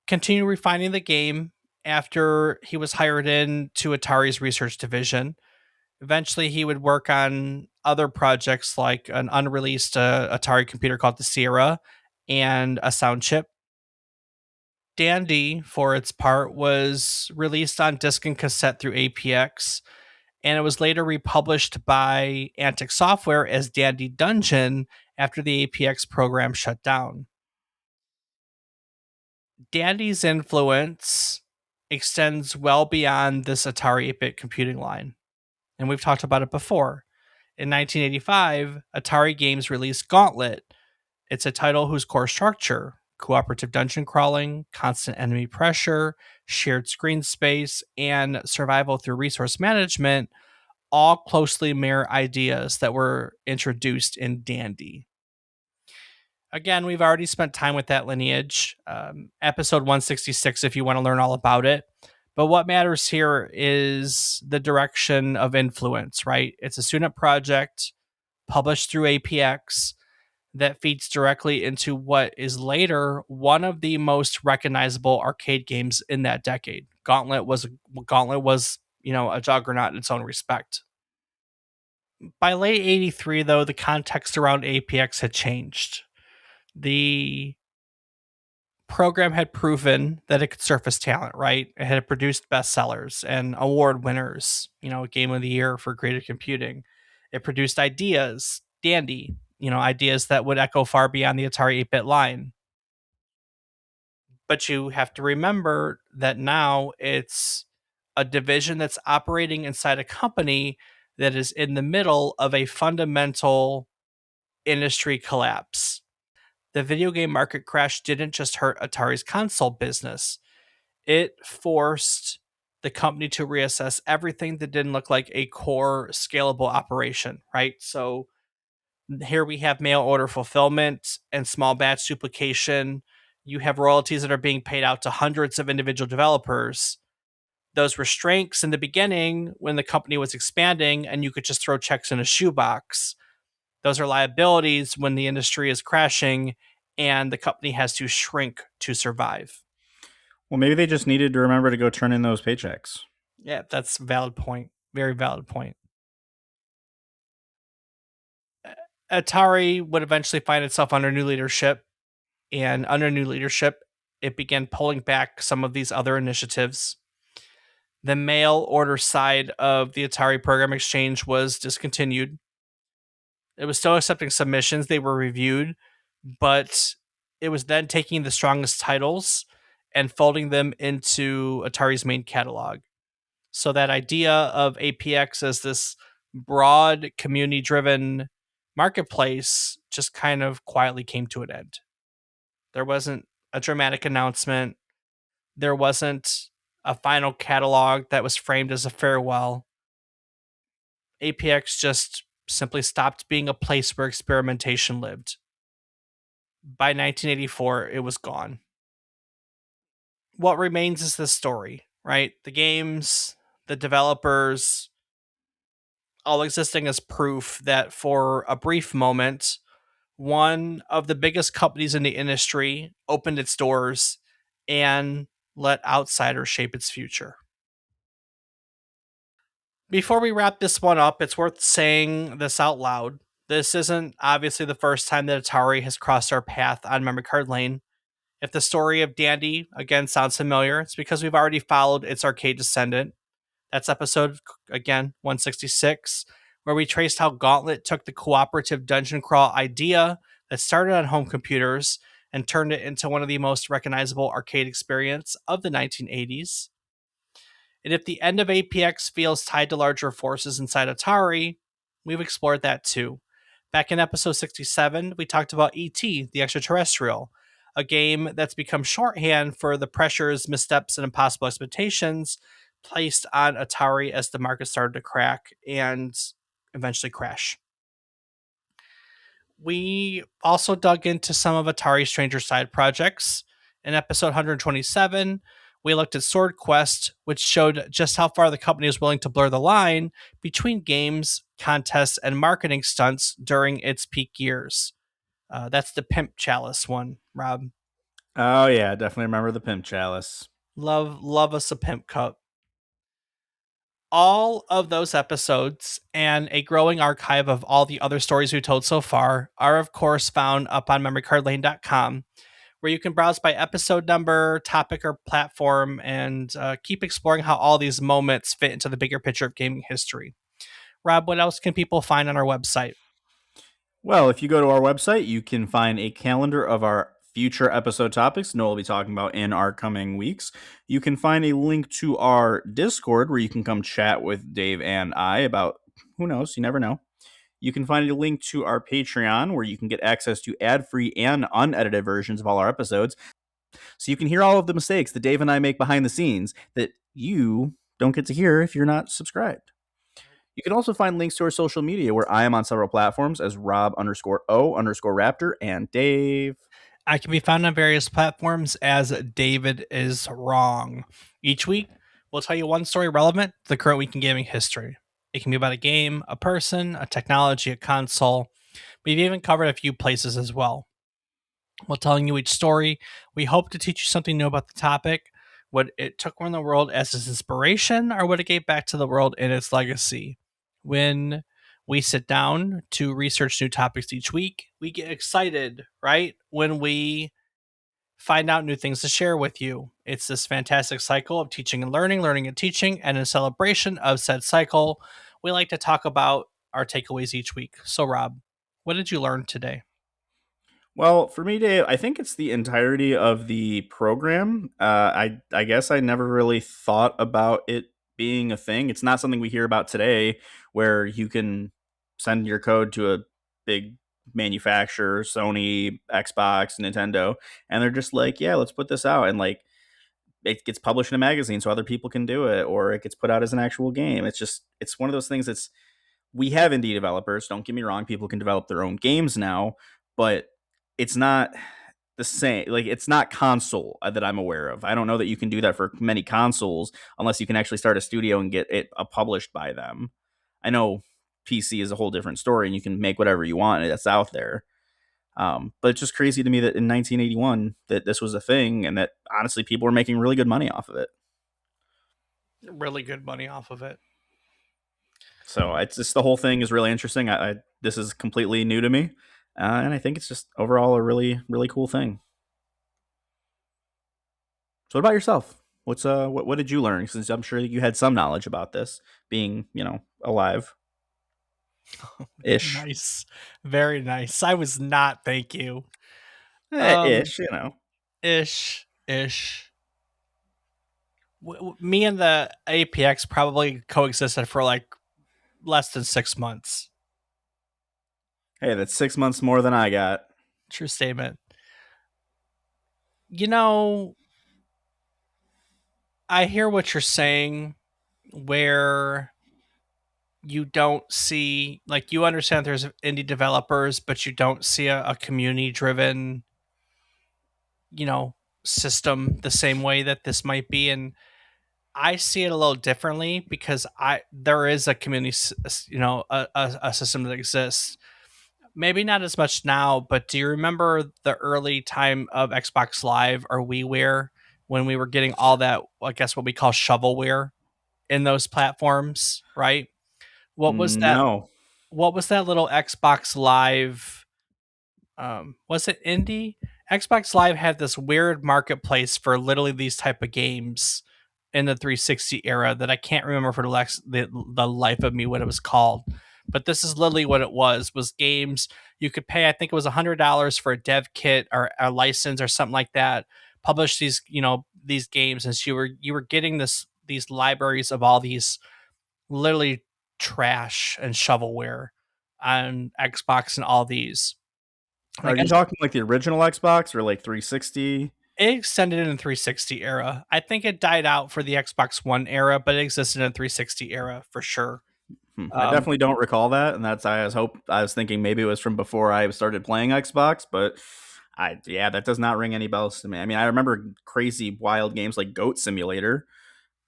continued refining the game after he was hired in to Atari's research division. Eventually, he would work on other projects like an unreleased Atari computer called the Sierra and a sound chip. Dandy, for its part, was released on disc and cassette through APX, and it was later republished by Antic Software as Dandy Dungeon after the APX program shut down. Dandy's influence extends well beyond this Atari 8-bit computing line, and we've talked about it before. In 1985, Atari Games released Gauntlet. It's a title whose core structure, cooperative dungeon crawling, constant enemy pressure, shared screen space, and survival through resource management, all closely mirror ideas that were introduced in Dandy. Again, we've already spent time with that lineage. Episode 166, if you want to learn all about it. But what matters here is the direction of influence, right? It's a student project published through APX that feeds directly into what is later one of the most recognizable arcade games in that decade. Gauntlet was, a juggernaut in its own respect. By late 83, though, the context around APX had changed. The program had proven that it could surface talent, right? It had produced bestsellers and award winners, Game of the Year for creative computing. It produced ideas, Dandy, ideas that would echo far beyond the Atari 8-bit line. But you have to remember that now it's a division that's operating inside a company that is in the middle of a fundamental industry collapse. The video game market crash didn't just hurt Atari's console business, it forced the company to reassess everything that didn't look like a core scalable operation, right? So here we have mail order fulfillment and small batch duplication. You have royalties that are being paid out to hundreds of individual developers. Those were strengths in the beginning when the company was expanding and you could just throw checks in a shoebox. Those are liabilities when the industry is crashing and the company has to shrink to survive. Well, maybe they just needed to remember to go turn in those paychecks. Yeah, that's a valid point. Very valid point. Atari would eventually find itself under new leadership, and under new leadership, it began pulling back some of these other initiatives. The mail order side of the Atari Program Exchange was discontinued. It was still accepting submissions, they were reviewed, but it was then taking the strongest titles and folding them into Atari's main catalog. So that idea of APX as this broad community driven marketplace just kind of quietly came to an end. There wasn't a dramatic announcement. There wasn't a final catalog that was framed as a farewell. APX just simply stopped being a place where experimentation lived. By 1984, it was gone. What remains is the story, right? The games, the developers, all existing as proof that for a brief moment, one of the biggest companies in the industry opened its doors and let outsiders shape its future. Before we wrap this one up, it's worth saying this out loud. This isn't obviously the first time that Atari has crossed our path on Memory Card Lane. If the story of Dandy again sounds familiar, it's because we've already followed its arcade descendant. That's episode, again, 166, where we traced how Gauntlet took the cooperative dungeon crawl idea that started on home computers and turned it into one of the most recognizable arcade experience of the 1980s. And if the end of APX feels tied to larger forces inside Atari, we've explored that too. Back in episode 67, we talked about E.T., the extraterrestrial, a game that's become shorthand for the pressures, missteps, and impossible expectations placed on Atari as the market started to crack and eventually crash. We also dug into some of Atari's stranger side projects. In episode 127, we looked at Sword Quest, which showed just how far the company is willing to blur the line between games, contests, and marketing stunts during its peak years. That's the Pimp Chalice one, Rob. Oh yeah, definitely remember the Pimp Chalice. Love us a Pimp Cup. All of those episodes and a growing archive of all the other stories we've told so far are, of course, found up on memorycardlane.com, where you can browse by episode number, topic, or platform and keep exploring how all these moments fit into the bigger picture of gaming history. Rob, what else can people find on our website? Well, if you go to our website, you can find a calendar of our future episode topics Noah will be talking about in our coming weeks. You can find a link to our Discord where you can come chat with Dave and I about who knows, you never know. You can find a link to our Patreon where you can get access to ad-free and unedited versions of all our episodes. So you can hear all of the mistakes that Dave and I make behind the scenes that you don't get to hear if you're not subscribed. You can also find links to our social media where I am on several platforms as Rob_O_Raptor and Dave. I can be found on various platforms as David is Wrong. Each week, we'll tell you one story relevant to the current week in gaming history. It can be about a game, a person, a technology, a console. We've even covered a few places as well. While telling you each story, we hope to teach you something new about the topic, what it took from the world as its inspiration, or what it gave back to the world in its legacy. When we sit down to research new topics each week, we get excited, right? When we find out new things to share with you. It's this fantastic cycle of teaching and learning, learning and teaching, and in celebration of said cycle, we like to talk about our takeaways each week. So, Rob, what did you learn today? Well, for me, Dave, I think it's the entirety of the program. I guess I never really thought about it being a thing. It's not something we hear about today, where you can send your code to a big manufacturer, Sony, Xbox, Nintendo, and they're just like, "Yeah, let's put this out," and like it gets published in a magazine so other people can do it, or it gets put out as an actual game. It's one of those things that's we have indie developers. Don't get me wrong; people can develop their own games now, but it's not the same. Like it's not console that I'm aware of. I don't know that you can do that for many consoles unless you can actually start a studio and get it published by them. I know PC is a whole different story, and you can make whatever you want that's out there. But it's just crazy to me that in 1981 that this was a thing, and that honestly people were making really good money off of it. Really good money off of it. So it's just the whole thing is really interesting. I this is completely new to me, and I think it's just overall a really cool thing. So what about yourself? What did you learn? Since I'm sure you had some knowledge about this being alive ish, Nice. Very nice. I was not, thank you. Um, ish. ish. Me and the APX probably coexisted for like less than 6 months. Hey, that's 6 months more than I got. True statement. You know, I hear what you're saying, where you don't see, like, you understand there's indie developers, but you don't see a community driven, you know, system the same way that this might be. And I see it a little differently because there is a community, a system that exists. Maybe not as much now, but do you remember the early time of Xbox Live or WiiWare when we were getting all that, I guess what we call shovelware in those platforms, right? What was that? No. What was that little Xbox Live? Was it indie? Xbox Live had this weird marketplace for literally these type of games in the 360 era that I can't remember for the life of me what it was called. But this is literally what it was games you could pay. I think it was $100 for a dev kit or a license or something like that. Publish these, these games, and so you were getting these libraries of all these literally trash and shovelware on Xbox and all these. And I Are you guess talking like the original Xbox or like 360? it extended in the 360 era. I think it died out for the Xbox One era, but it existed in the 360 era for sure. I Um, definitely don't recall that, and that's I was thinking maybe it was from before I started playing Xbox, but yeah, that does not ring any bells to me. I mean, I remember crazy wild games like Goat Simulator.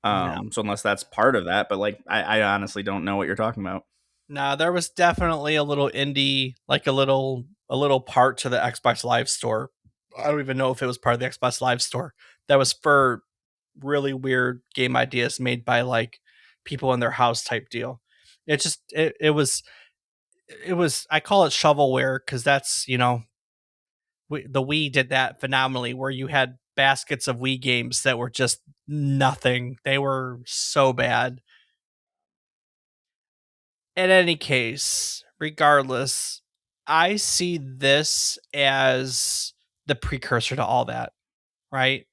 no, So unless that's part of that, but like I honestly don't know what you're talking about. no, there was definitely a little indie, like a little part to the Xbox Live store. I don't even know if it was part of the Xbox Live store that was for really weird game ideas made by like people in their house type deal. It was I call it shovelware because that's the Wii did that phenomenally, where you had baskets of Wii games that were just nothing. They were so bad. In any case, regardless, I see this as the precursor to all that, right?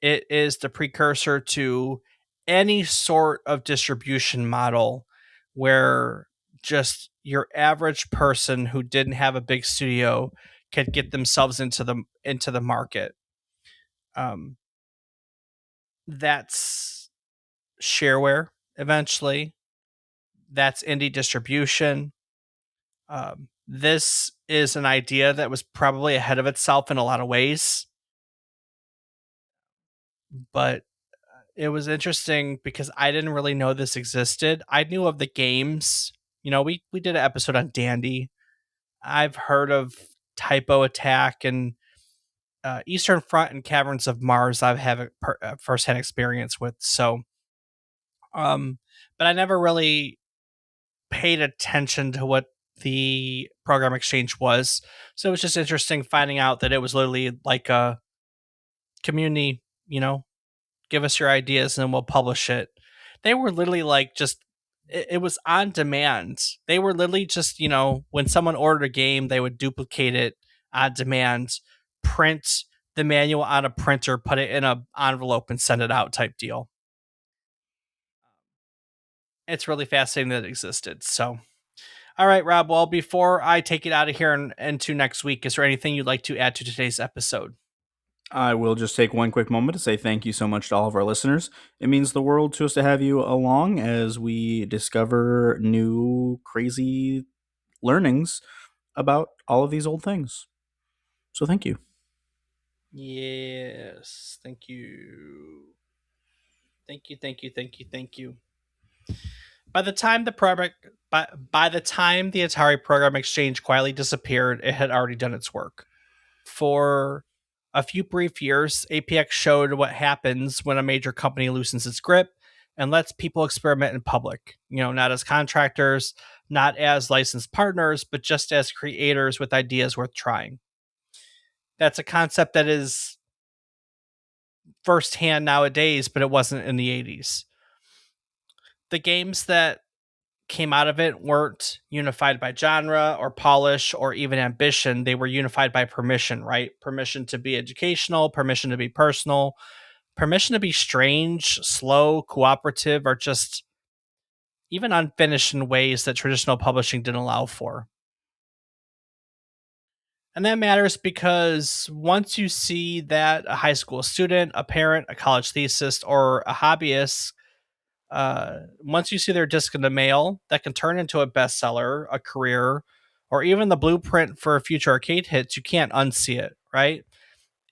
It is the precursor to any sort of distribution model where just your average person who didn't have a big studio could get themselves into the market. Um, that's shareware eventually. That's indie distribution. This is an idea that was probably ahead of itself in a lot of ways, but it was interesting because I didn't really know this existed. I knew of the games. We did an episode on Dandy. I've heard of Typo Attack and Eastern Front and Caverns of Mars. I've have a firsthand experience with. So, but I never really paid attention to what the program exchange was. So it was just interesting finding out that it was literally like a community, give us your ideas and we'll publish it. They were literally like just it was on demand. They were literally just, when someone ordered a game, they would duplicate it on demand, print the manual on a printer, put it in a envelope and send it out type deal. It's really fascinating that it existed. So, all right, Rob. Well, before I take it out of here and into next week, is there anything you'd like to add to today's episode? I will just take one quick moment to say thank you so much to all of our listeners. It means the world to us to have you along as we discover new crazy learnings about all of these old things. So thank you. Yes. Thank you. Thank you. Thank you. Thank you. Thank you. By the time the product, by the time the Atari Program Exchange quietly disappeared, it had already done its work. For a few brief years, APX showed what happens when a major company loosens its grip and lets people experiment in public. Not as contractors, not as licensed partners, but just as creators with ideas worth trying. That's a concept that is firsthand nowadays, but it wasn't in the 80s. The games that came out of it weren't unified by genre or polish or even ambition. They were unified by permission, right? Permission to be educational, permission to be personal, permission to be strange, slow, cooperative, or just even unfinished in ways that traditional publishing didn't allow for. And that matters because once you see that a high school student, a parent, a college thesis, or a hobbyist, once you see their disc in the mail, that can turn into a bestseller, a career, or even the blueprint for future arcade hits, you can't unsee it, right?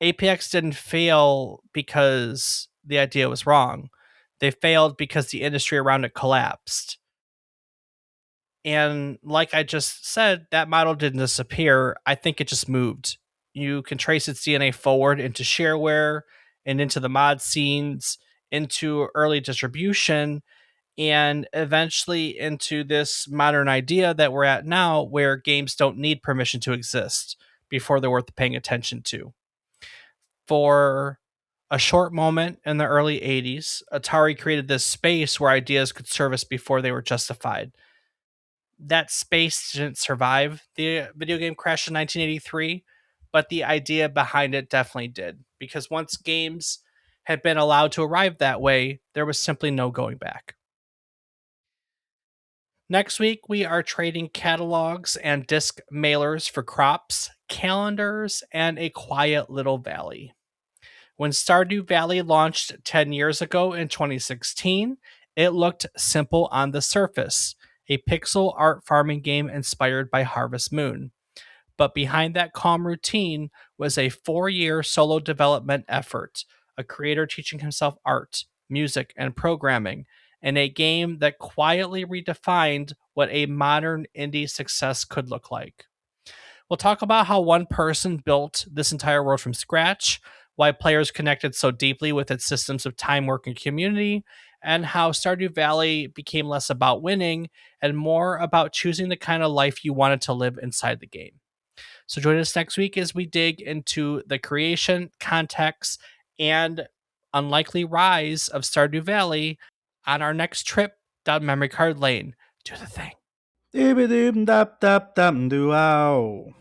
APX didn't fail because the idea was wrong. They failed because the industry around it collapsed. And like I just said, that model didn't disappear. I think it just moved. You can trace its DNA forward into shareware and into the mod scenes, into early distribution, and eventually into this modern idea that we're at now where games don't need permission to exist before they're worth paying attention to. For a short moment in the early 80s, Atari created this space where ideas could surface before they were justified. That space didn't survive the video game crash in 1983, but the idea behind it definitely did. Because once games had been allowed to arrive that way, there was simply no going back. Next week, we are trading catalogs and disc mailers for crops, calendars, and a quiet little valley. When Stardew Valley launched 10 years ago in 2016, it looked simple on the surface, a pixel art farming game inspired by Harvest Moon. But behind that calm routine was a 4-year solo development effort, a creator teaching himself art, music, and programming, in a game that quietly redefined what a modern indie success could look like. We'll talk about how one person built this entire world from scratch, why players connected so deeply with its systems of time, work, and community, and how Stardew Valley became less about winning and more about choosing the kind of life you wanted to live inside the game. So join us next week as we dig into the creation, context, and unlikely rise of Stardew Valley on our next trip down memory card lane. Do the thing. Dip-a-dip-dap-dap-dam-doo-ow.